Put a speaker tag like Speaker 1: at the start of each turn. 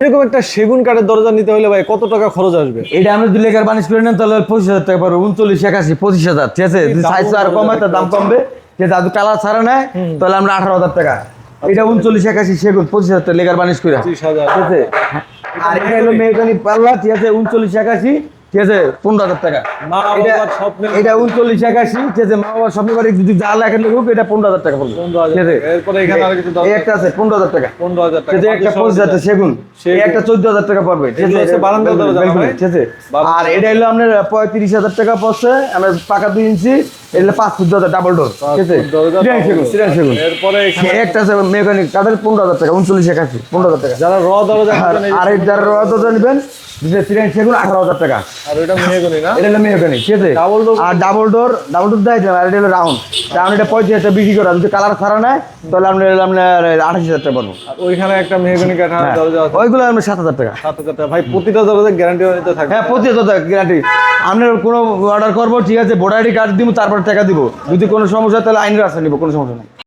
Speaker 1: এরকম একটা সেগুন কাঠের দরজা নিতে হলে ভাই কত টাকা খরচ আসবে?
Speaker 2: এটা আমরা যদি লেকার বানিশ করে নেন তাহলে 25,000 টাকা পারবো, 39, 81, 25,000, ঠিক আছে? যদি সাইজ আর কমায় তার দাম কমবে, যে দাদু কালার ছাড়া নেয় তাহলে আমরা 18,000 টাকা। এটা 39, 81 সেগুন 25,000 টাকা লেকার বানিশ করে,
Speaker 1: 25,000।
Speaker 2: ঠিক আছে? আর এটা হলো মেকানিক পাল্লা, ঠিক আছে? 39, 81, ঠিক আছে? 15,000 টাকা।
Speaker 1: মা বাবার স্বপ্নের
Speaker 2: এটা 39, 81, ঠিক আছে? মা বাবার স্বপ্নের বাড়ি যদি যা লেখেন লিখুক, এটা 15,000 টাকা পড়বে,
Speaker 1: 15,000
Speaker 2: ঠিক আছে?
Speaker 1: এরপরে এখানে আর কিছু
Speaker 2: এই একটা আছে 15,000 টাকা,
Speaker 1: 15,000 টাকা।
Speaker 2: ঠিক আছে? একটা 25,000 টাকা সেগুন, এই একটা 14,000 টাকা পড়বে, ঠিক
Speaker 1: এগুলো
Speaker 2: আছে?
Speaker 1: হচ্ছে বারান্দা দরজা,
Speaker 2: বেলকনি,
Speaker 1: ভাই?
Speaker 2: ঠিক আছে? আর এটা হলো আপনার 35,000 টাকা পড়ছে, আমরা পাকা 2 ইঞ্চি, এটা 5 ফুট দরজা ডাবল ডোর, ঠিক আছে?
Speaker 1: দরজা
Speaker 2: সিরান সেগুন, সিরান সেগুন।
Speaker 1: এরপরে এখানে
Speaker 2: একটা আছে মেকানিক কাঠের 15,000 টাকা, 39, 81, 15,000 টাকা।
Speaker 1: যারা দরজা
Speaker 2: আর এই যারা দরজা নেবেন, সিরান সেগুন 18,000 টাকা।
Speaker 1: আর ওইটা মেহগনি না?
Speaker 2: এটা হলো মেকানিক, ঠিক আছে?
Speaker 1: Double door?
Speaker 2: আর ডাবল ডোর দেয়, আর এটা হলো রাউন্ড এটা 35,000 বিক্রি করা, যদি কালার ছাড়া নেয় তাহলে আপনার 28,000 টাকা পড়বো।
Speaker 1: আর ওইখানে একটা মেহগনি কাঠের
Speaker 2: হ্যাঁ,
Speaker 1: দরজা আছে
Speaker 2: ওইগুলো আমরা 7,000 টাকা।
Speaker 1: 7,000 টাকা। ভাই প্রতিটা দরজা গ্যারান্টি নিতে থাকবে?
Speaker 2: হ্যাঁ, 25,000 গ্যারান্টি। আপনার কোনো অর্ডার করবো, ঠিক আছে? ভোটার আইডি কার্ড দিব, তারপর টাকা দিব। যদি কোনো সমস্যা হয় তাহলে আইনের রাস্তা নিব, কোনো সমস্যা নেই।